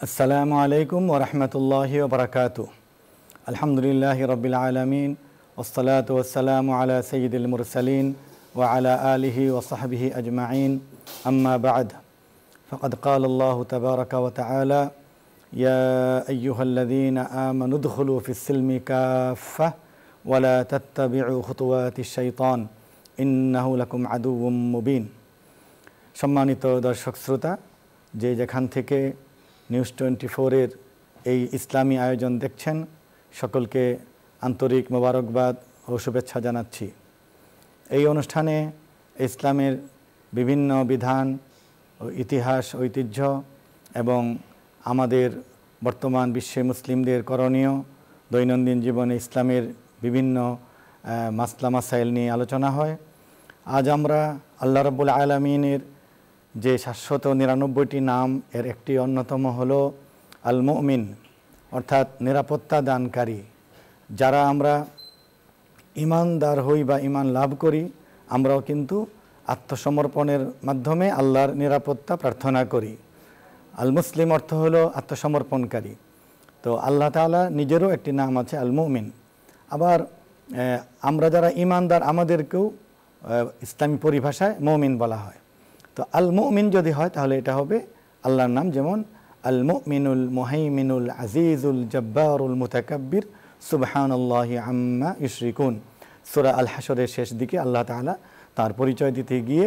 আসসালামু আলাইকুম ওয়া রাহমাতুল্লাহি ওয়া বারাকাতুহু। আলহামদুলিল্লাহি রাব্বিল আলামিন ওয়াসসালাতু ওয়াসসালামু আলা সাইয়্যিদিল মুরসালিন ওয়া আলা আলিহি ওয়া সাহবিহি আজমাইন। আম্মা বা'দ, ফাকাদ ক্বালা আল্লাহু তাবারাকা ওয়া তাআলা ইয়া আইয়ুহাল্লাযীনা আমানু উদখুলু ফিস-সিলমি কাফফা ওয়া লা তাত্তাবি'উ খুতুওয়াতিশ শাইতান ইন্নাহু লাকুম আদুউম মুবিন। সম্মানিত দর্শক শ্রোতা, যে যেখান থেকে নিউজ 24-এর এই ইসলামী আয়োজন দেখছেন, সকলকে আন্তরিক মোবারকবাদ ও শুভেচ্ছা জানাচ্ছি। এই অনুষ্ঠানে ইসলামের বিভিন্ন বিধান ও ইতিহাস, ঐতিহ্য এবং আমাদের বর্তমান বিশ্বে মুসলিমদের করণীয় দৈনন্দিন জীবনে ইসলামের বিভিন্ন মাসলা মাসাইল নিয়ে আলোচনা হয়। আজ আমরা আল্লাহ রাব্বুল আলামিনের যে 799টি নাম এর একটি অন্যতম হলো আল মুমিন, অর্থাৎ নিরাপত্তা দানকারী। যারা আমরা ঈমানদার হই বা ঈমান লাভ করি, আমরাও কিন্তু আত্মসমর্পণের মাধ্যমে আল্লাহর নিরাপত্তা প্রার্থনা করি। আল মুসলিম অর্থ হলো আত্মসমর্পণকারী। তো আল্লাহ তাআলা নিজেরও একটি নাম আছে আল মুমিন। আবার আমরা যারা ঈমানদার, আমাদেরকেও ইসলামী পরিভাষায় মুমিন বলা হয়। তো আল মুমিন যদি হয় তাহলে এটা হবে আল্লাহর নাম, যেমন আল মুমিনুল মুহাইমিনুল আজিজুল জব্বারুল মুতাকাব্বির সুবহানাল্লাহি আম্মা ইউশরিকুন। সূরা আল হাশরের শেষ দিকে আল্লাহ তাআলা তার পরিচয় দিতে গিয়ে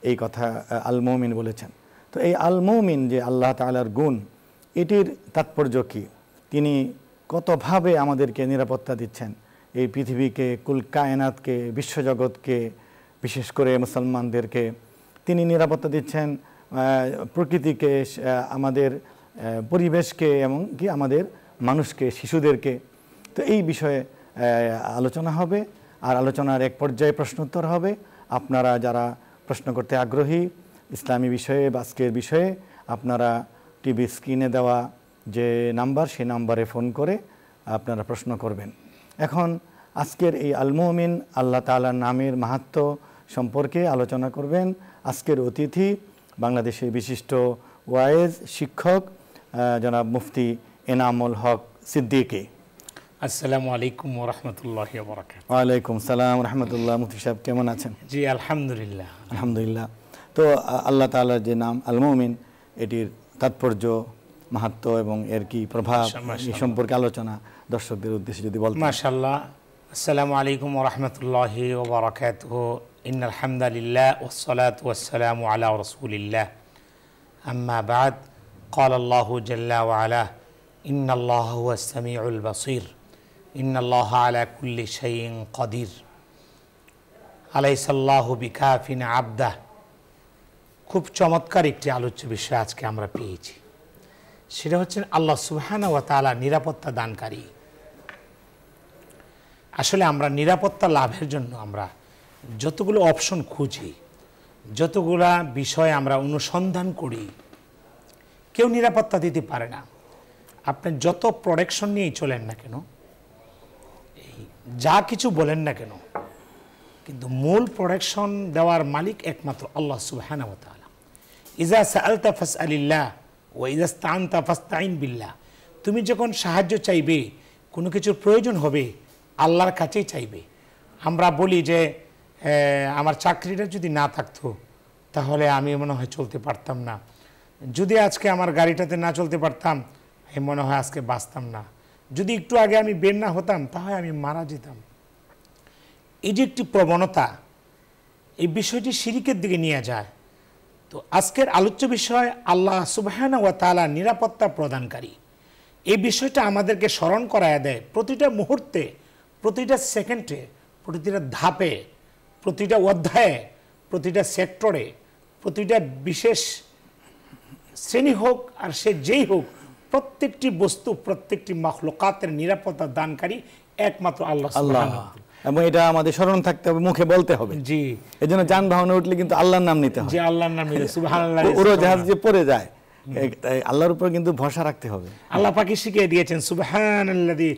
এই কথা আল মুমিন বলেছেন। তো এই আল মুমিন যে আল্লাহ তাআলার গুণ, এটির তাৎপর্য কী? তিনি কতভাবে আমাদেরকে নিরাপত্তা দিচ্ছেন, এই পৃথিবীকে, কুল কায়নাতকে, বিশ্বজগৎকে, বিশেষ করে মুসলমানদেরকে তিনি নিরাপত্তা দিচ্ছেন, প্রকৃতিকে, আমাদের পরিবেশকে, এমনকি আমাদের মানুষকে, শিশুদেরকে। তো এই বিষয়ে আলোচনা হবে, আর আলোচনার এক পর্যায়ে প্রশ্নোত্তর হবে। আপনারা যারা প্রশ্ন করতে আগ্রহী ইসলামী বিষয়ে বা আজকের বিষয়ে, আপনারা টিভি স্ক্রিনে দেওয়া যে নাম্বার, সেই নাম্বারে ফোন করে আপনারা প্রশ্ন করবেন। এখন আজকের এই আল মুমিন আল্লাহ তাআলার নামের মাহাত্ম্য সম্পর্কে আলোচনা করবেন আজকের অতিথি, বাংলাদেশের বিশিষ্ট ওয়াইজ শিক্ষক জনাব মুফতি এনামুল হক সিদ্দিকী। আসসালামু আলাইকুম ওয়া রাহমাতুল্লাহি ওয়া বারাকাতুহু। ওয়ালাইকুম সালাম রাহমাতুল্লাহ। মুফতি সাহেব কেমন আছেন? জি আলহামদুলিল্লাহ। আলহামদুলিল্লাহ। তো আল্লাহ তাআলার যে নাম আল মুমিন, এটির তাৎপর্য, মাহাত্ম্য এবং এর কি প্রভাব, এই সম্পর্কে আলোচনা দর্শকদের উদ্দেশ্যে যদি বলতেন। মাশাআল্লাহ। আসসালামু আলাইকুম ওয়া রাহমাতুল্লাহি ওয়া বারাকাতুহু। ইন্নাল হামদালিল্লাহ ওয়াস সালাতু ওয়াস সালামু আলা রাসূলিল্লাহ। আম্মা বা'দ, ক্বালা আল্লাহু জাল্লা ওয়া আলা ইন্নাল্লাহা হুয়াস সামিউল বাসীর ইন্নাল্লাহা আলা কুল্লি শাইইন কাদির আলাইসাল্লাহু বিকাফিন আবদাহ। খুব চমৎকার একটি আলোচ্য বিষয় আজকে আমরা পেয়েছি, সেটা হচ্ছে আল্লাহ সুবহানাহু ওয়া তাআলা নিরাপত্তা দানকারী। আসলে আমরা নিরাপত্তা লাভের জন্য আমরা যতগুলো অপশন খুঁজি, যতগুলা বিষয় আমরা অনুসন্ধান করি, কেউ নিরাপত্তা দিতে পারে না। আপনি যত প্রোটেকশন নিয়েই চলেন না কেন, এই যা কিছু বলেন না কেন, কিন্তু মূল প্রোটেকশন দেওয়ার মালিক একমাত্র আল্লাহ সুবহানাহু ওয়া তাআলা। ইজা সাআলতা ফাসআলিল্লাহ ওয়া ইজা ইসতাআনতা ফাসতাইন বিল্লাহ। তুমি যখন সাহায্য চাইবে, কোনো কিছুর প্রয়োজন হবে, আল্লাহর কাছেই চাইবে। আমরা বলি যে আমার চাকরিটা যদি না থাকতো তাহলে আমি মনে হয় চলতে পারতাম না, যদি আজকে আমার গাড়িটাতে না চলতে পারতাম আমি মনে হয় আজকে বাঁচতাম না, যদি একটু আগে আমি বের না হতাম তাহলে আমি মারা যেতাম। এই যে একটি প্রবণতা, এই বিষয়টি শিরকের দিকে নিয়ে যায়। তো আজকের আলোচ্য বিষয় আল্লাহ সুবহানাহু ওয়া তাআলা নিরাপত্তা প্রদানকারী। এই বিষয়টা আমাদেরকে স্মরণ করায় দেয় প্রতিটা মুহূর্তে, প্রতিটা সেকেন্ডে, প্রতিটা ধাপে, প্রতিটা অধ্যায়ে, প্রতিটা সেক্টরে, প্রতিটা বিশেষ শ্রেণী হোক আর সে যেই হোক, প্রত্যেকটি বস্তু, প্রত্যেকটি মাখলুকাতের নিরাপত্তা দানকারী একমাত্র আল্লাহ সুবহানাহু ওয়া তাআলা। এবং এটা আমাদের স্মরণ থাকতে হবে, মুখে বলতে হবে। জি, এজন্য যানবাহনে উঠলে কিন্তু আল্লাহর নাম নিতে হবে। জি, আল্লাহর নাম নিতে, সুবহানাল্লাহ। উড়োজাহাজ যে পড়ে যায়, আল্লাহর উপর কিন্তু ভরসা রাখতে হবে। আল্লাহ পাকি শিখিয়ে দিয়েছেন সুবহানাল্লাযী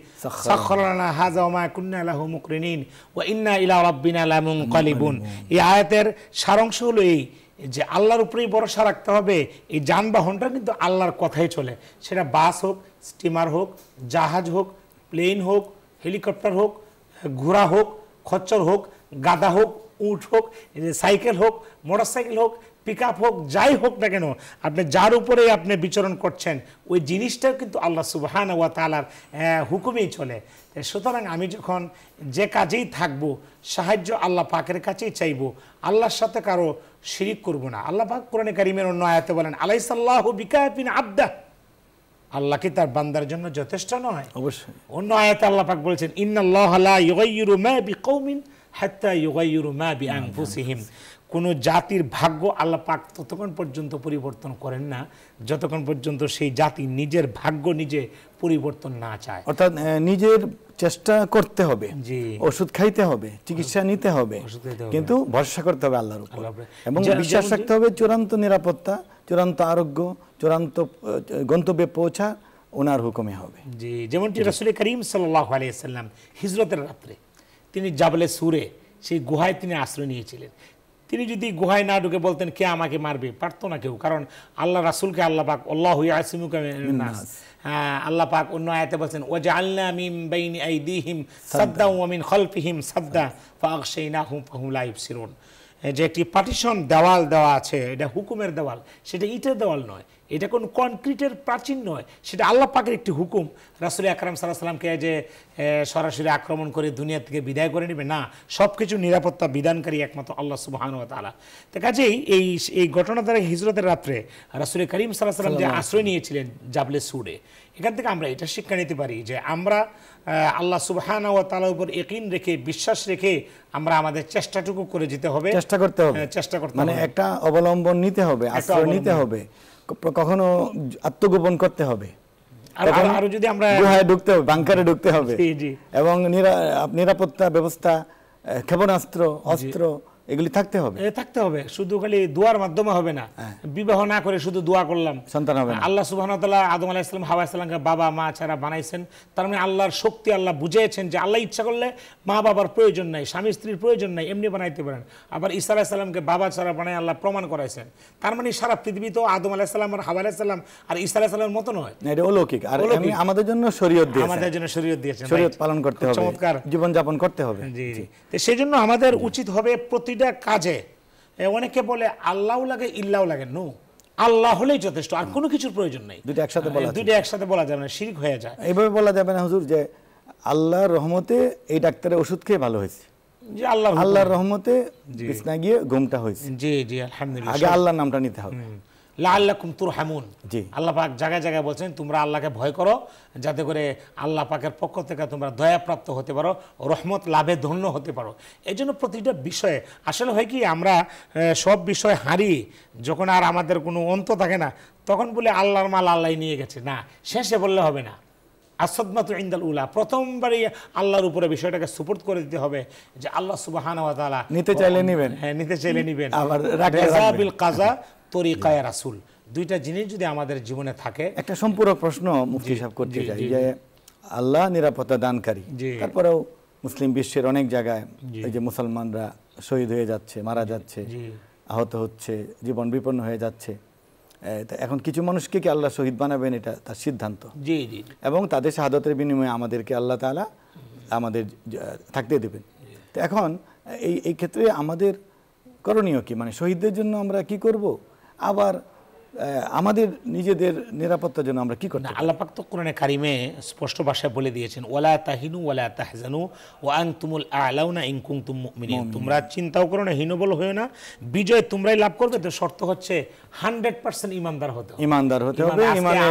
সাখখারা লানা হাযা ওয়া মা কুন্না লাহু মুকরিনিন ওয়া ইন্না ইলা রাব্বিনা লামুনকালিবুন। এই আয়াতের সারাংশ হলো এই যে আল্লাহর উপরেই ভরসা রাখতে হবে। এই যানবাহনটা কিন্তু আল্লাহর কথাই চলে, সেটা বাস হোক, স্টিমার হোক, জাহাজ হোক, প্লেন হোক, হেলিকপ্টার হোক, ঘোড়া হোক, খচ্চর হোক, গাধা হোক, উট হোক, সাইকেল হোক, মোটরসাইকেল হোক, পিক আপ হোক, যাই হোক না কেন, আপনি যার উপরে আপনি বিচরণ করছেন ওই জিনিসটাও কিন্তু আল্লাহ সুবহানাহু ওয়া তাআলার হুকুমেই চলে। সুতরাং আমি যখন যে কাজেই থাকব সাহায্য আল্লাহ পাকের কাছেই চাইব, আল্লাহর সাথে কারো শিরিক করব না। আল্লাহ পাক কোরআনে কারীমের অন্য আয়াতে বলেন, আলাইসাল্লাহু বিকাফিন আবদা, আল্লাহ কি তার বান্দার জন্য যথেষ্ট নয়? অবশ্যই। অন্য আয়াতে আল্লাহ পাক বলেছেন, ইন্নাল্লাহা লা ইউগাইয়িরু মা বিকওমিন হাত্তা ইউগাইয়িরু মা বিআনফুসিহিম। কোন জাতির ভাগ্য আল্লাহ পাক ততক্ষণ পর্যন্ত পরিবর্তন করেন না যতক্ষণ পর্যন্ত সেই জাতি নিজের ভাগ্য নিজে পরিবর্তন না চায়। অর্থাৎ নিজের চেষ্টা করতে হবে, জি, ওষুধ খাইতে হবে, চিকিৎসা নিতে হবে, কিন্তু ভরসা করতে হবে আল্লাহর উপর এবং বিশ্বাস রাখতে হবে চূড়ান্ত নিরাপত্তা, চূড়ান্ত আরোগ্য, চূড়ান্ত গন্তব্যে পৌঁছা ওনার হুকুমে হবে। জি, যেমনটি রাসূল করিম সাল্লাল্লাহু আলাইহি সাল্লাম হিজরতের রাত্রে তিনি জাবলে সুরে সেই গুহায় তিনি আশ্রয় নিয়েছিলেন। তিনি যদি গুহায় না ঢুকে বলতেন কে আমাকে মারবে, পারতো না কেউ, কারণ আল্লাহ রাসূলকে আল্লাহ পাক আল্লাহু ইয়াসিমুকা মিনান নাস, আল্লাহ পাক অন্য আয়াতে বলেন ওয়াজআলনা মিন বাইনি আইদিহিম সাদ্দা ওয়া মিন খালফিহিম সাদ্দা ফাগশাইনাহুম ফাহুম লা ইবসিরুন। যে একটি পার্টিশন দেওয়াল দেওয়া আছে, এটা হুকুমের দেওয়াল, সেটা ইটের দেওয়াল নয়, এটা কোন কনক্রিটের প্রাচীর নয়, সেটা আল্লাহ পাকের একটি হুকুম। রাসূল আকরাম সাল্লাল্লাহু আলাইহি সাল্লামকে যে সরাসরি আক্রমণ করে দুনিয়া থেকে বিদায় করে নেবে না, সবকিছু নিরাপত্তা বিধানকারী একমাত্র আল্লাহ সুবহানাহু ওয়া তাআলা। তো কাজেই এই ঘটনা দ্বারা হিজরতের রাত্রে রাসূল করিম সাল্লাল্লাহু আলাইহি সাল্লাম যে আশ্রয় নিয়েছিলেন জাবলে সুরে, এখান থেকে আমরা এটা শিক্ষা নিতে পারি যে আমরা আল্লাহ সুবহানাহু ওয়া তাআলার উপর ইয়াকিন রেখে, বিশ্বাস রেখে আমরা আমাদের চেষ্টাটুকু করে যেতে হবে, চেষ্টা করতে হবে, চেষ্টা করতে মানে একটা অবলম্বন নিতে হবে, আশ্রয় নিতে হবে, কখনো আত্মগোপন করতে হবে, আরো যদি আমরা গুহায় ঢুকতে হবে, বাংকারে ঢুকতে হবে, এবং নিরাপত্তা ব্যবস্থা, ক্ষেপণাস্ত্র, অস্ত্র এগুলি থাকতে হবে। শুধু খালি দোয়ার মাধ্যমে হবে না, বিবাহ না করে শুধু দোয়া করলাম সন্তান হবে না। আল্লাহ সুবহানাহু ওয়া তাআলা আদম আলাইহিস সালাম, হাওয়া আলাইহিস সালামকে বাবা মা ছাড়া বানাইছেন, তার মানে আল্লাহর শক্তি আল্লাহ বুঝিয়েছেন যে আল্লাহ ইচ্ছা করলে মা বাবার প্রয়োজন নাই, স্বামী স্ত্রীর প্রয়োজন নাই, এমনি বানাইতে পারেন। আবার ঈসা আলাইহিস সালামকে বাবা ছাড়া বানায় আল্লাহ প্রমাণ করাইছেন। তার মানে সারা পৃথিবী তো আদম আলাইহিস সালাম আর হাওয়া আলাইহিস সালাম আর ঈসা আলাইহিস সালামের মতো নয়, এটা অলৌকিক। আর আমাদের জন্য শরীয়ত দিয়েছেন, আমাদের জন্য শরীয়ত দিয়েছেন, শরীয়ত পালন করতে হবে, চমৎকার জীবন যাপন করতে হবে। জি, তো সেজন্য আমাদের উচিত হবে প্রতিটা কাজে, অনেকে বলে আল্লাহ লাগে ইল্লাহ লাগে, নো, আল্লাহ হলেই যথেষ্ট, আর কোনো কিছুর প্রয়োজন নাই। দুটো একসাথে বলা যাবে না, শিরক হয়ে যায়। এইভাবে বলা যাবে না হুজুর যে আল্লাহর রহমতে এই ডাক্তারের ওষুধ খেয়ে ভালো হয়েছে, যে আল্লাহর রহমতে বিছনায় গিয়ে ঘুমটা হয়েছে। জি জি, আলহামদুলিল্লাহ। আগে আল্লাহর নামটা নিতে হবে। লাআল্লাকুম তুরহামুন, আল্লাহ পাক জায়গায় জায়গায় বলছেন তোমরা আল্লাহকে ভয় করো যাতে করে আল্লাহ পাকের পক্ষ থেকে তোমরা দয়াপ্রাপ্ত হতে পারো, রহমত লাভে ধন্য হতে পারো। এই জন্য প্রতিটা বিষয়ে আসলে হয় কি, আমরা সব বিষয় হারিয়ে যখন আর আমাদের কোনো অন্ত থাকে না, তখন বলে আল্লাহর মাল আল্লাহ নিয়ে গেছে, না, শেষে বললে হবে না। আসদমাতু ইনদাল উলা, প্রথমবারই আল্লাহর উপরে বিষয়টাকে সুপোর্ট করে দিতে হবে যে আল্লাহ সুবহানাহু ওয়া তাআলা নিতে চাইলে নেবেন, হ্যাঁ নিতে চাইলে নেবেন, আবার রাজা বিল কাজা তরিকায়ে রাসূল, দুইটা জিনিস যদি আমাদের জীবনে থাকে। একটা সম্পূরক প্রশ্ন মুফতি সাহেব করতে চাই যে আল্লাহ নিরাপত্তা দানকারী, তারপরেও মুসলিম বিশ্বের অনেক জায়গায় এই যে মুসলমানরা শহীদ হয়ে যাচ্ছে, মারা যাচ্ছে, আহত হচ্ছে, জীবন বিপন্ন হয়ে যাচ্ছে, এখন কিছু মানুষকে কি আল্লাহ শহীদ বানাবেন এটা তার সিদ্ধান্ত, জি জি, এবং তাদের শাহাদাতের বিনিময়ে আমাদেরকে আল্লাহ তাআলা আমাদের থাকতে দেবেন। তো এখন এই ক্ষেত্রে আমাদের করণীয় কি, মানে শহীদদের জন্য আমরা কি করব, আবার আমাদের নিজেদের নিরাপত্তার জন্য আমরা কি করতে? আল্লাহ পাক তো কোরআনে কারিমে স্পষ্ট ভাষায় বলে দিয়েছেন, ওয়ালা তাহিনু ওয়ালা তাহজানু ওয়া আনতুমুল আ'লাউনা ইন কুনতুম মুমিনিন, তোমরা চিন্তাও করো না, হীনবল হয়ো না, বিজয় তোমরাই লাভ করবে। তো শর্ত হচ্ছে 100% ইমানদার হতে হবে,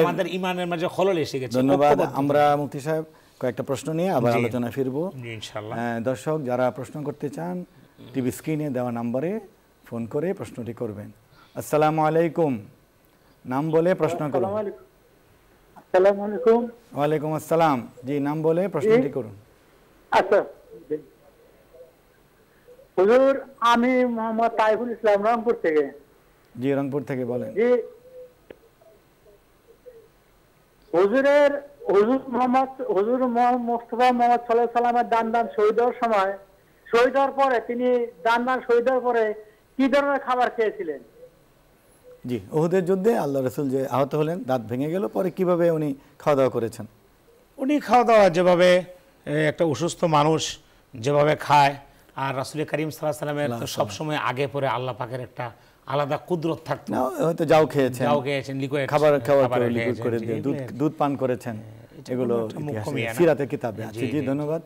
আমাদের ইমানের মাঝে খলল এসে গেছে। ধন্যবাদ। আমরা মুফতি সাহেব কয়েকটা প্রশ্ন নিয়ে আবার আলোচনা ফিরবো ইনশাআল্লাহ। দর্শক যারা প্রশ্ন করতে চান টিভি স্ক্রিনে দেওয়া নম্বরে ফোন করে প্রশ্নটি করবেন। আসসালামু আলাইকুম, নাম বলে প্রশ্ন করুন। আসসালামু আলাইকুম। ওয়ালাইকুম আসসালাম, জি নাম বলে প্রশ্নটি করুন। আচ্ছা হুজুর, আমি মোহাম্মদ তাইফুল ইসলাম, রংপুর থেকে। জি, রংপুর থেকে বলেন। জি হুজুর মুস্তাফা মোহাম্মদ সাল্লাল্লাহু আলাইহি সাল্লামের দান শহীদ হওয়ার সময়, শহীদ হওয়ার পরে তিনি দান শহীদ হওয়ার পরে কি ধরনের খাবার খেয়েছিলেন? জি, উহুদের যুদ্ধে আল্লাহ রাসূল যে আহত হলেন, দাঁত ভেঙে গেল, পরে কিভাবে উনি খাওয়া দাওয়া করেছেন? উনি খাওয়া দাওয়া যেভাবে একটা অসুস্থ মানুষ যেভাবে খায়, আর রাসূল করিম সাল্লাল্লাহু আলাইহি সাল্লামের তো সবসময় আগে পরে আল্লাহ পাকের একটা আলাদা কুদরত থাকতো। না, হয়তো যাও খেয়েছেন, লিকুইড খাবার লিকুইড করে দিয়ে দুধ পান করেছেন, এগুলো সিরাতের কিতাবে আছে। জি, ধন্যবাদ।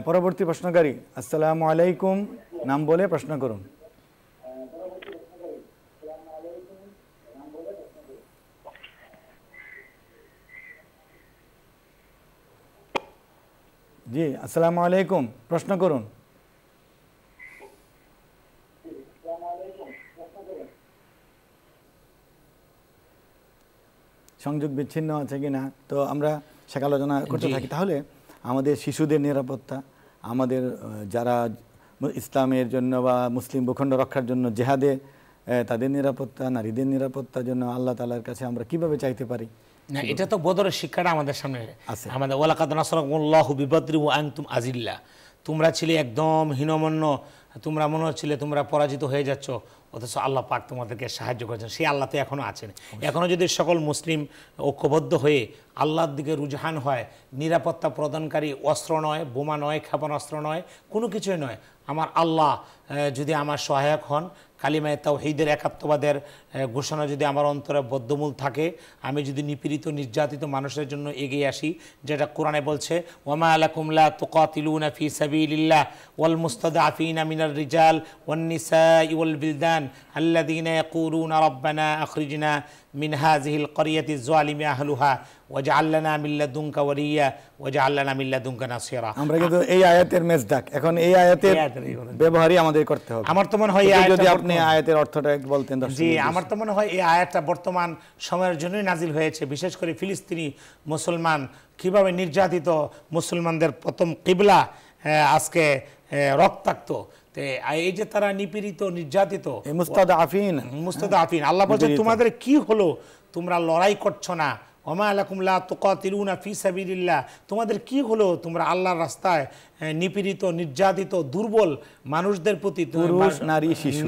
পরবর্তী প্রশ্নকারী, আসসালামু আলাইকুম, নাম বলে প্রশ্ন করুন। জি, আসসালামু আলাইকুম, প্রশ্ন করুন। সংযোগ বিচ্ছিন্ন আছে কিনা, তো আমরা সেটা আলোচনা করতে থাকি। তাহলে আমাদের শিশুদের নিরাপত্তা, আমাদের যারা ইসলামের জন্য বা মুসলিম ভূখণ্ড রক্ষার জন্য জেহাদে, তাদের নিরাপত্তা, নারীদের নিরাপত্তার জন্য আল্লাহ তাআলার কাছে আমরা কিভাবে চাইতে পারি? না, এটা তো বদরের শিক্ষাটা আমাদের সামনে আছে। আমাদের ওয়ালাকাদ নাসরাকুমুল্লাহু বিবদরি ওয়া আনতুম আযিল্লা, তোমরা ছিলে একদম হীনমন্য, তোমরা মনে হচ্ছিলে তোমরা পরাজিত হয়ে যাচ্ছ, অথচ আল্লাহ পাক তোমাদেরকে সাহায্য করেছেন। সেই আল্লাহ তো এখনও আছেন। এখনও যদি সকল মুসলিম ঐক্যবদ্ধ হয়ে আল্লাহর দিকে রুজহান হয়, নিরাপত্তা প্রদানকারী অস্ত্র নয়, বোমা নয়, ক্ষেপণাস্ত্র নয়, কোনো কিছুই নয়, আমার আল্লাহ যদি আমার সহায়ক হন, কালিমায়ে তাওহীদের একাত্মবাদের ঘোষণা যদি আমার অন্তরে বদ্ধমূল থাকে, আমি যদি নিপীড়িত নির্যাতিত মানুষের জন্য এগিয়ে আসি, যেটা কোরআনে বলছে, ওয়ামা লাকুম লা তুকাতিলুনা ফি সাবিলিল্লাহ ওয়াল মুস্তাদআফিনা মিনার রিজাল ওয়ান নিসাই ওয়াল বিলদান আল্লাযীনা ইয়াকুলুনা রাব্বানা আখরিজনা মিন হাযিহিল ক্বরিয়াতি যালিমি আহলুহা ওয়াজআল লানা মিন লাদুনকা ওয়ালিয়্যা ওয়াজআল লানা মিন লাদুনকা নাসীরা। আমরা কিন্তু এই আয়াতের মেজদাক, এখন এই আয়াতের ব্যবহারই আমাদের করতে হবে। আমার তো মনে হয় যদি আপনি আয়াতের অর্থটা বলতেন। জি, আমার তো মনে হয় এই আয়াতটা বর্তমান সময়ের জন্যই নাজিল হয়েছে, বিশেষ করে ফিলিস্তিনি মুসলমান কিভাবে নির্যাতিত, মুসলমানদের প্রথম কিবলা আজকে রক্তাক্ত, এই যে তারা নিপীড়িত নির্যাতিত, মুস্তাদআফিন, আল্লাহ বলছে তোমাদের কি হলো, তোমরা লড়াই করছো না, ওমা লাকুম লা তুকাতিলুনা ফি সাবিলিল্লাহ, তোমাদের কি হলো, তোমরা আল্লাহর রাস্তায় নিপীড়িত নির্যাতিত দুর্বল মানুষদের প্রতি,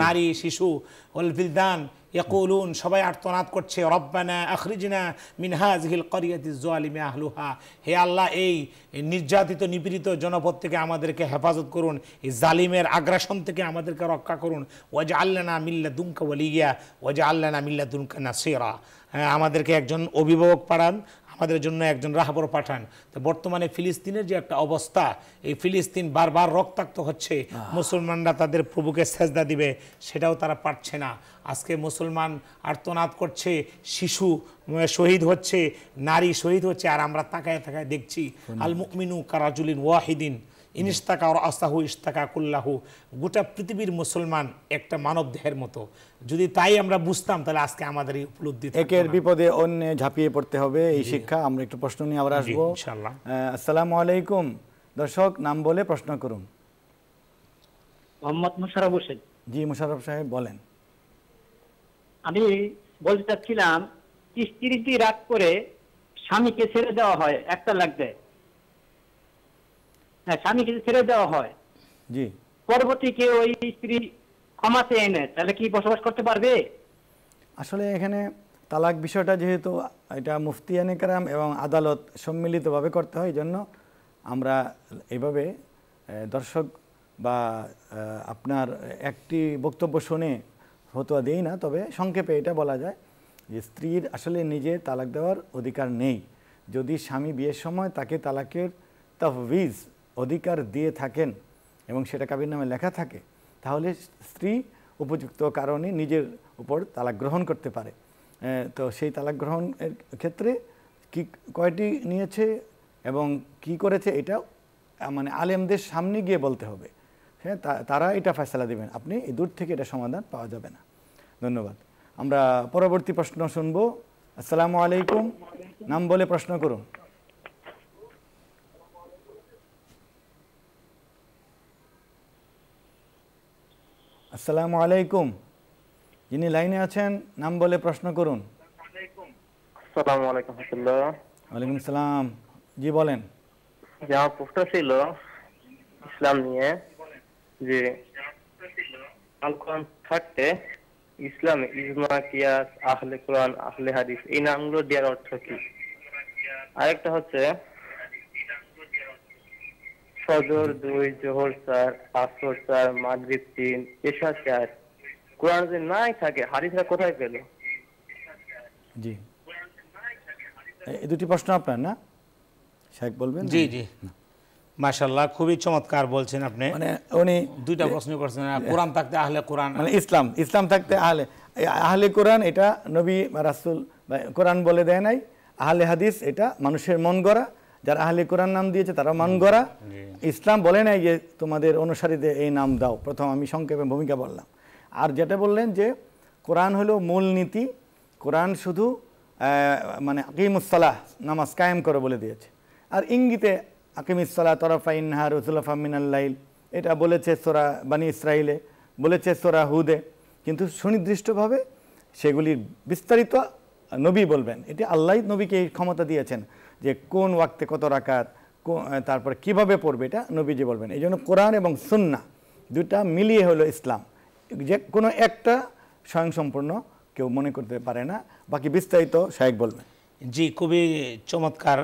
নারী শিশু ওয়াল বিলদান ইয়াকুলুন, সবাই আর্তনাদ করছে, রব্বানা আখরিজনা মিন হাযিহিল ক্বরিয়াতি যালিমি আহলুহা, হে আল্লাহ এই নির্যাতিত নিপীড়িত জনপদ থেকে আমাদেরকে হেফাজত করুন, এই জালিমের আগ্রাসন থেকে আমাদেরকে রক্ষা করুন, ওয়াজআল লানা মিন লাদুনকা ওয়ালিয়্যা ওয়াজআল লানা মিন লাদুনকা নাসীরা, আমাদেরকে একজন অভিভাবক পাঠান, আমাদের জন্য একজন রাহবর পাঠান। তো বর্তমানে ফিলিস্তিনের যে একটা অবস্থা, এই ফিলিস্তিন বারবার রক্তাক্ত হচ্ছে, মুসলমানরা তাদের প্রভুকে সেজদা দিবে সেটাও তারা পারছে না। আজকে মুসলমান আর্তনাদ করছে, শিশু শহীদ হচ্ছে, নারী শহীদ হচ্ছে, আর আমরা তাকায় তাকায় দেখছি। আল মুমিনু কারাজুলিন ওয়াহিদিন ইনিস্তাকা আর আস্তাহু ইস্তাকা কুল্লাহু, গোটা পৃথিবীর মুসলমান একটা মানব দেহের মতো। যদি তাই আমরা বুঝতাম, তাহলে আজকে আমাদের এই উপলব্ধি, একের বিপদে অন্য ঝাঁপিয়ে পড়তে হবে, এই শিক্ষা। আমরা একটু প্রশ্ন নিয়ে আবার আসবো ইনশাআল্লাহ। আসসালামু আলাইকুম, দর্শক নাম বলে প্রশ্ন করুন। মোহাম্মদ মুশাররফ হোসেন। জি, মুশাররফ সাহেব বলেন। আমি বলতে চাচ্ছিলাম, স্ত্রী যদি রাগ করে স্বামীকে ছেড়ে দেওয়া হয়, একটা লাগবে, হ্যাঁ, স্বামীকে ছেড়ে দেওয়া হয়, জি, পরবর্তীতে ওই স্ত্রী ক্ষমা চেয়ে নেয়, তাহলে কি বসবাস করতে পারবে? আসলে এখানে তালাক বিষয়টা যেহেতু এটা মুফতিয়ানে কেরাম এবং আদালত সম্মিলিতভাবে করতে হয়, এই জন্য আমরা এইভাবে দর্শক বা আপনার একটি বক্তব্য শুনে ফতোয়া দেই না। তবে সংক্ষেপে এটা বলা যায় যে স্ত্রীর আসলে নিজে তালাক দেওয়ার অধিকার নেই। যদি স্বামী বিয়ের সময় তাকে তালাকের তাফবিজ অধিকার দিয়ে থাকেন এবং সেটা কাবিননামে লেখা থাকে, তাহলে স্ত্রী উপযুক্ত কারণে নিজের উপর তালাক গ্রহণ করতে পারে। তো সেই তালাক গ্রহণের ক্ষেত্রে কি কয়টি নিয়েছে এবং কি করেছে, এটা মানে আলেমদের সামনে গিয়ে বলতে হবে। হ্যাঁ, তারা এটা ফয়সালা দেবেন, আপনি এই দূর থেকে এটা সমাধান পাওয়া যাবে না। ধন্যবাদ। আমরা পরবর্তী প্রশ্ন শুনবো। আসসালামু আলাইকুম, নাম বলে প্রশ্ন করুন। আসসালামু আলাইকুম, যিনি লাইনে আছেন নাম বলে প্রশ্ন করুন। আসসালামু আলাইকুম। ওয়ালাইকুম সালাম, জি বলেন। যে আমার প্রশ্ন ছিল ইসলাম নিয়ে, যে আল কোরআন থাকতে ইসলামে ইজমা, কিয়াস, আহলে কোরআন, আহলে হাদিস এই নামগুলো দেওয়ার অর্থ কি? আরেকটা হচ্ছে ফজর 2, জোহর 4, আসর 4, মাগরিব 3, এশা 4 কোরআন যদি নাই থাকে হাদিসরা কোথায় পেল? জি, এই দুটি প্রশ্ন আপনার না, শেখ বলবেন? জি জি, মাশাআল্লাহ, খুবই চমৎকার বলছেন আপনি। মানে উনি দুইটা প্রশ্ন করছেন, কোরআন থাকতে আহলে কোরআন, মানে ইসলাম থাকতে আহলে কোরআন এটা নবী বা রাসূল বা কোরআন বলে দেয় নাই, আহলে হাদিস এটা মানুষের মন গড়া, যারা আহলে কোরআন নাম দিয়েছে তারা মন গড়া। ইসলাম বলে নাই যে তোমাদের অনুসারীদের এই নাম দাও। প্রথম আমি সংক্ষেপে ভূমিকা বললাম। আর যেটা বললেন যে কোরআন হলো মূল নীতি, কোরআন শুধু মানে আকিমুসসালাহ, নামাজ কায়েম করো বলে দিয়েছে। আর ইঙ্গিতে আকিমিসসালাহ তরফাইন নাহার ওয়াজুলাফা মিনাল লাইল এটা বলেছে সূরা বানি ইসরাইলে, বলেছে সূরা হুদে, কিন্তু সুনির্দিষ্টভাবে সেগুলির বিস্তারিত নবী বলবেন। এটি আল্লাহ নবীকে এই ক্ষমতা দিয়েছেন যে কোন ওয়াক্তে কত রাকাত, তারপর কিভাবে পড়বে এটা নবীজি বলবেন। এই জন্য কোরআন এবং সুন্নাহ দুটা মিলিয়ে হলো ইসলাম। যে কোনো একটা স্বয়ংসম্পূর্ণ কেউ মনে করতে পারে না, বাকি বিস্তারিত শায়েখ বলবেন। জি, খুবই চমৎকার।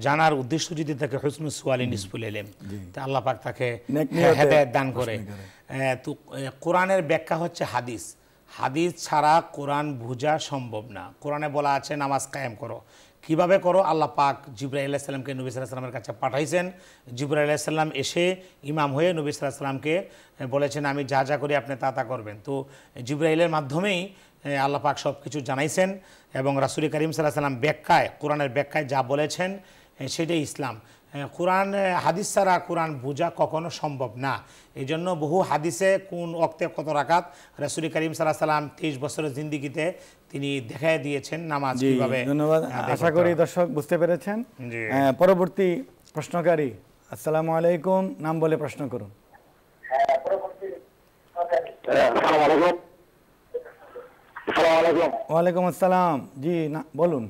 জানার উদ্দেশ্য যদি থাকে হুসনুস সুয়ালি নিসফুল ইলম, তা আল্লাহ পাক তাকে হেদায়েত দান করে। তো কোরআনের ব্যাখ্যা হচ্ছে হাদিস। হাদিস ছাড়া কোরআন বোঝা সম্ভব না। কোরআনে বলা আছে নামাজ কায়েম করো। কিভাবে করো? আল্লাহ পাক জিবরাইল আলাইহিস সালামকে নবী সাল্লাল্লাহু আলাইহি ওয়াসাল্লামের কাছে পাঠাইছেন। জিবরাইল আলাইহিস সালাম এসে ইমাম হয়ে নবী সাল্লাল্লাহু আলাইহি ওয়াসাল্লামকে বলেছেন আমি যা যা করি আপনি তা তা করবেন। তো জিবরাইলের মাধ্যমেই আল্লাহ পাক সব কিছু জানাইছেন এবং রাসূল করিম সাল্লাল্লাহু আলাইহি ওয়াসাল্লাম ব্যাখ্যায়, কোরআনের ব্যাখ্যায় যা বলেছেন সেটাই ইসলাম। কোরআন হাদিস ছাড়া কোরআন বোঝা কখনো সম্ভব না। এই জন্য বহু হাদিসে কোন ওয়াক্তে কত রাকাত রাসূল করিম সাল্লাল্লাহু আলাইহি ওয়াসাল্লাম 23 বছরের জিন্দেগিতে তিনি দেখায় দিয়েছেন নামাজ কিভাবে। ধন্যবাদ। আশা করি দর্শক বুঝতে পেরেছেন। পরবর্তী প্রশ্নকারী, আসসালামু আলাইকুম, নাম বলে প্রশ্ন করুন। ওয়ালাইকুম আসসালাম, জি না বলুন।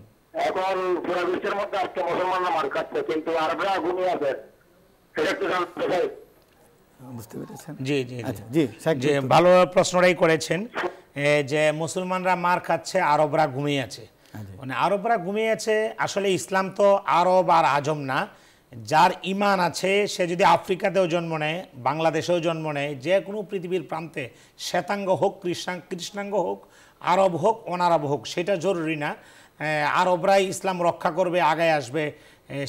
এখন পুরো বিশ্বের মধ্যে আজকে মুসলমানরা মার খাচ্ছে, কিন্তু আরবরা ঘুমিয়ে আছে, সেটা একটু জানতে চাই। বুঝতে পেরেছেন? জি জি আচ্ছা, জি যে ভালো প্রশ্নটাই করেছেন যে মুসলমানরা মার খাচ্ছে, আরবরা ঘুমিয়ে আছে। মানে আরবরা ঘুমিয়ে আছে, আসলে ইসলাম তো আরব আর আজম না। যার ইমান আছে সে যদি আফ্রিকাতেও জন্ম নেয়, বাংলাদেশেও জন্ম নেয়, যে কোনো পৃথিবীর প্রান্তে, শ্বেতাঙ্গ হোক কৃষ্ণাঙ্গ হোক, আরব হোক অনারব হোক, সেটা জরুরি না। আরবরাই ইসলাম রক্ষা করবে, আগায় আসবে,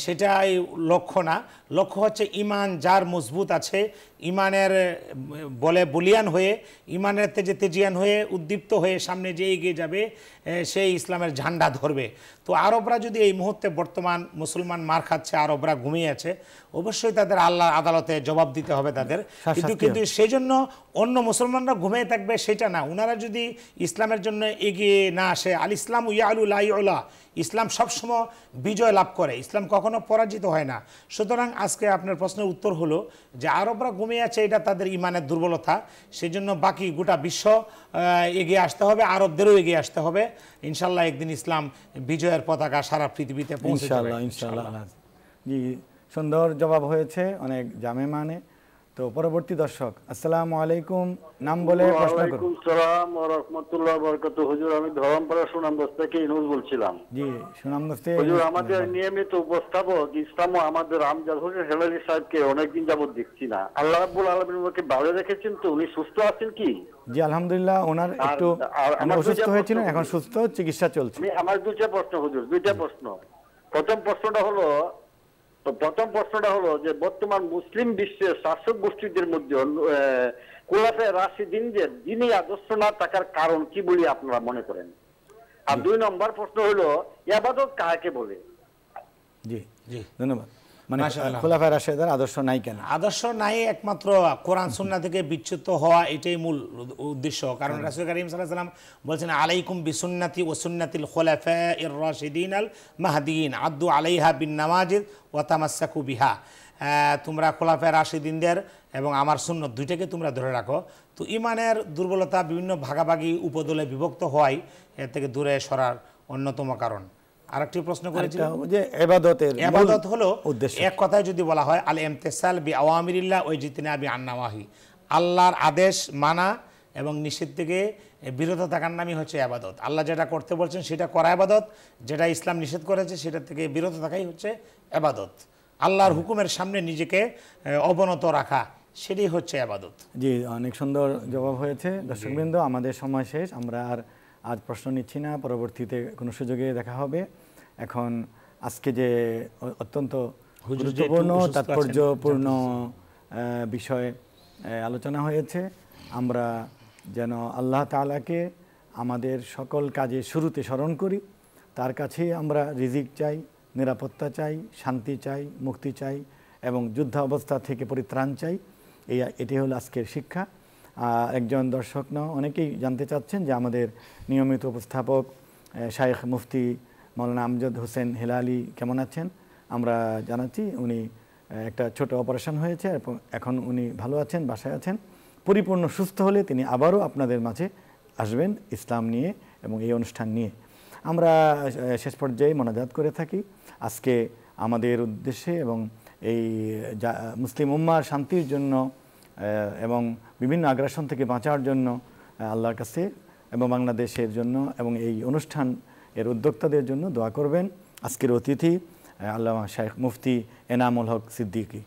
সেটাই লক্ষ্য না। লক্ষ্য হচ্ছে ইমান যার মজবুত আছে, ইমানের বলে বলিয়ান হয়ে, ইমানের তেজে তেজিয়ান হয়ে, উদ্দীপ্ত হয়ে সামনে যে এগিয়ে যাবে, সেই ইসলামের ঝান্ডা ধরবে। তো আরবরা যদি এই মুহূর্তে বর্তমান মুসলমান মার খাচ্ছে, আরবরা ঘুমিয়ে আছে, অবশ্যই তাদের আল্লাহর আদালতে জবাব দিতে হবে তাদের। কিন্তু সেই জন্য অন্য মুসলমানরা ঘুমিয়ে থাকবে সেটা না। ওনারা যদি ইসলামের জন্য এগিয়ে না আসে, আল ইসলাম ইয়ালু লা ইউলা, ইসলাম সবসময় বিজয় লাভ করে, ইসলাম কখনো পরাজিত হয় না। সুতরাং আজকে আপনার প্রশ্নের উত্তর হলো যে আরবরা ঘুমিয়ে আছে, এটা তাদের ইমানের দুর্বলতা। সেই জন্য বাকি গোটা বিশ্ব এগিয়ে আসতে হবে, আরবদেরও এগিয়ে আসতে হবে। ইনশাল্লাহ একদিন ইসলাম বিজয়ের পতাকা সারা পৃথিবীতে পৌঁছে যাবে ইনশাআল্লাহ। জি, সুন্দর জবাব হয়েছে, অনেক জামে মানে। তো পরবর্তী দর্শক, আসসালামু আলাইকুম, নাম বলে প্রশ্ন করুন। ওয়ালাইকুম সালাম ওয়া রাহমাতুল্লাহি ওয়া বারাকাতুহু। হুজুর, আমি ধরমপাড়া সুনামগঞ্জ থেকে ইনুস বলছিলাম। জি, সুনামগঞ্জ থেকে। হুজুর, আমাদের নিয়মিত উপস্থাপক ইসলাম আমাদের আমজাদ হোসেন হেলালি সাহেবকে অনেকদিন যাবত দেখছি না। আল্লাহ রাব্বুল আলামিন ওনাকে ভালো রেখেছেন তো? উনি সুস্থ আছেন কি? জি আলহামদুলিল্লাহ, ওনার একটু অসুস্থ হয়েছিলেন, এখন সুস্থ, চিকিৎসা চলছে। আমার দুইটা প্রশ্ন হুজুর, দুইটা প্রশ্ন। প্রথম প্রশ্নটা হলো যে বর্তমান মুসলিম বিশ্বের শাসক গোষ্ঠীদের মধ্যে খোলাফায়ে রাশিদিনদের দ্বীনি আদর্শ না থাকার কারণ কি বলে আপনারা মনে করেন? আর দুই নম্বর প্রশ্ন হলো ইবাদত কাকে বলে? জি জি, ধন্যবাদ। মানে খোলাফায়ে রাশিদের আদর্শ নাই কেন? আদর্শ নাই, একমাত্র কোরআন সুন্নাহ থেকে বিচ্যুত হওয়া, এটাই মূল উদ্দেশ্য। কারণ রাসূল কারীম সাল্লাল্লাহু আলাইহি ওয়াসাল্লাম বলেছেন আলাইকুম বিসুন্নতি ওয়া সুন্নাতিল খুলাফায়ে রাশিদিন আল মাহদিয়িন আদ্দু আলাইহা বিন নাওয়াজিদ ওয়া তামাসসাকু বিহা। তোমরা খোলাফায়ে রাশিদিনদের এবং আমার সুন্নত দুইটাকে তোমরা ধরে রাখো। তো ইমানের দুর্বলতা, বিভিন্ন ভাগাভাগি উপদলে বিভক্ত হওয়াই এর থেকে দূরে সরার অন্যতম কারণ। আরেকটি প্রশ্ন করেছিলাম যে ইবাদত হলো এক কথায় যদি বলা হয় আল ইমতিসাল বি আওয়ামিরিল্লাহ ওয়া ইজতিনাবি আন নাওয়াহি, আল্লাহর আদেশ মানা এবং নিষেধ থেকে বিরত থাকার নামই হচ্ছে আবাদত। আল্লাহ যেটা করতে বলছেন সেটা করা আবাদত, যেটা ইসলাম নিষেধ করেছে সেটা থেকে বিরত থাকাই হচ্ছে আবাদত। আল্লাহর হুকুমের সামনে নিজেকে অবনত রাখা, সেটাই হচ্ছে আবাদত। জি, অনেক সুন্দর জবাব হয়েছে। দর্শকবৃন্দ, আমাদের সময় শেষ, আমরা আর আজ প্রশ্ন নিচ্ছি না, পরবর্তীতে কোনো সুযোগে দেখা হবে। এখন আজকে যে অত্যন্ত গুরুত্বপূর্ণ তাৎপর্যপূর্ণ বিষয় আলোচনা হয়েছে, আমরা যেন আল্লাহ তাআলাকে আমাদের সকল কাজে শুরুতে স্মরণ করি, তার কাছে আমরা রিজিক চাই, নিরাপত্তা চাই, শান্তি চাই, মুক্তি চাই এবং যুদ্ধ অবস্থা থেকে পরিত্রাণ চাই। এটি হলো আজকের শিক্ষা। একজন দর্শক অনেকেই জানতে চাচ্ছেন যে আমাদের নিয়মিত উপস্থাপক শাইখ মুফতি মাওলানা আমজাদ হোসেন হেলালি কেমন আছেন। আমরা জানাচ্ছি উনি একটা ছোট অপারেশন হয়েছে, এখন উনি ভালো আছেন, বাসায় আছেন। পরিপূর্ণ সুস্থ হলে তিনি আবারও আপনাদের মাঝে আসবেন ইসলাম নিয়ে এবং এই অনুষ্ঠান নিয়ে। আমরা শেষ পর্যায়ে মোনাজাত করে থাকি আজকে আমাদের উদ্দেশ্যে এবং এই মুসলিম উম্মার শান্তির জন্য এবং বিভিন্ন আগ্রাসন থেকে বাঁচার জন্য আল্লাহর কাছে এবং বাংলাদেশের জন্য এবং এই অনুষ্ঠান এর উদ্যোক্তাদের জন্য দোয়া করবেন। আজকের অতিথি আল্লামা শাইখ মুফতি এনামুল হক সিদ্দিকী।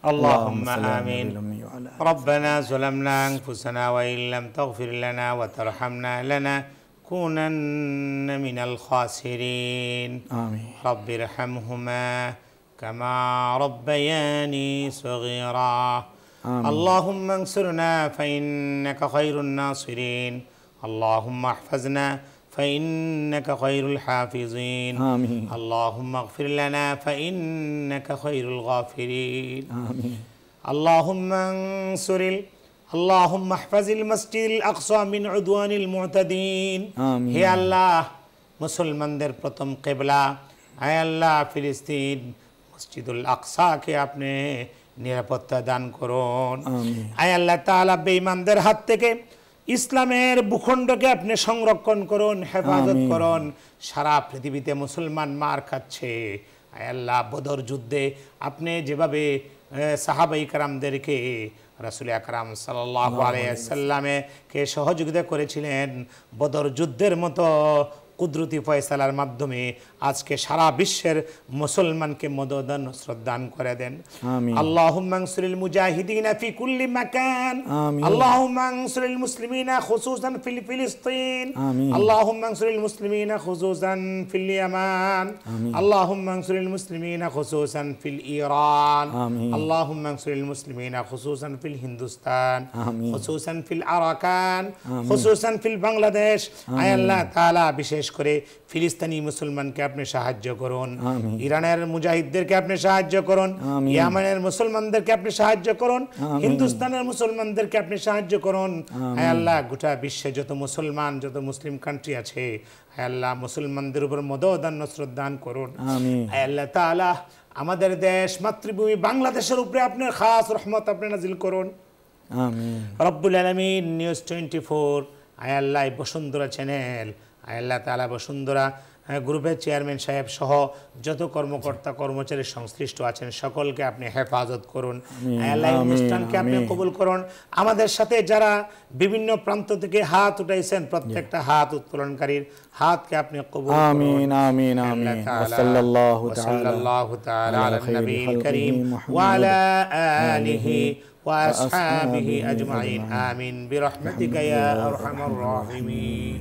اللهم آمين. ربنا ظلمنا أنفسنا وإن لم تغفر لنا وترحمنا لنكونن من الخاسرين. آمين. رب ارحمهما كما ربياني صغيرا. آمين. اللهم انصرنا فإنك خير الناصرين. اللهم احفظنا فإنك خير الحافظين. آمين. اللهم اغفر لنا فإنك خير الغافرين. آمين. اللهم احفظ المسجد الأقصى من عدوان المعتدين. آمين. হে আল্লাহ, মুসলমানদের প্রথম কিবলা হে আল্লাহ ফিলিস্তিন মসজিদুল আকসাকে আপনি নিরাপত্তা দান করুন। আমিন। হে আল্লাহ তাআলা, বেঈমানদের হাত থেকে ইসলামের ভূখণ্ডকে আপনি সংরক্ষণ করুন, হেফাজত করুন। সারা পৃথিবীতে মুসলমান মার খাচ্ছে। হে আল্লাহ, বদর যুদ্ধে আপনি যেভাবে সাহাবাই কারামদেরকে রাসূল আকরাম সাল্লাল্লাহু আলাইহি ওয়াসাল্লামকে সহযোগিতা করেছিলেন, বদর যুদ্ধের মতো কুদরতি ফয়সালার মাধ্যমে আজকে সারা বিশ্বের মুসলমানকে মদদ ও নসরত দান করে দেন। আমিন। আল্লাহুম্মা আনসুরিল মুজাহিদিনা ফি কুল্লি মাকান। আমিন। আল্লাহুম্মা আনসুরিল মুসলিমিনা খুসুসান ফিল ফিলিস্তিন। আমিন। আল্লাহুম্মা আনসুরিল মুসলিমিনা খুসুসান ফিল ইয়ামান। আল্লাহুম্মা আনসুরিল মুসলিমিনা খুসুসান ফিল ইরান। আমিন। আল্লাহুম্মা আনসুরিল মুসলিমিনা খুসুসান ফিল হিন্দুস্তান, আমিন। খুসুসান ফিল আরাকান, খুসুসান ফিল বাংলাদেশ। আয় আল্লাহ তাআলা, বিশেষ করে ফিলিস্তিনি মুসলমানকে আপনি সাহায্য করুন, ইরানের মুজাহিদদেরকে আপনি সাহায্য করুন, ইয়ামানের মুসলমানদেরকে আপনি সাহায্য করুন, হিন্দুস্তানের মুসলমানদেরকে আপনি সাহায্য করুন। হে আল্লাহ, গোটা বিশ্বে যত মুসলমান, যত মুসলিম কান্ট্রি আছে, হে আল্লাহ, মুসলমানদের উপর মদদ আর নসরত দান করুন। হে আল্লাহ তাআলা, আমাদের দেশ মাতৃভূমি বাংলাদেশের উপরে আপনার খাস রহমত আপনি নাজিল করুন। আমিন। রব্বুল আলামিন নিউজ 24, হে আল্লাহ, বসুন্ধরা চ্যানেল, আল্লাহ তাআলা বসুন্ধরা গ্রুপের চেয়ারম্যান সাহেব সহ যত কর্মকর্তা কর্মচারী সংশ্লিষ্ট আছেন সকলকে আপনি হেফাজত করুন। আল্লাহ, অনুষ্ঠানকে আপনি কবুল করুন। আমাদের সাথে যারা বিভিন্ন প্রান্ত থেকে হাত উঠাইছেন, প্রত্যেকটা হাত উত্তোলনকারীর হাতকে আপনি কবুল করুন। আমিন আমিন আমিন। সাল্লাল্লাহু তাআলা আলা নবীল করিম ওয়া আলা আলিহি ওয়া আসহাবিহি আজমাইন। আমিন বিরহমাতিকা ইয়া আরহামার রাহিমিন।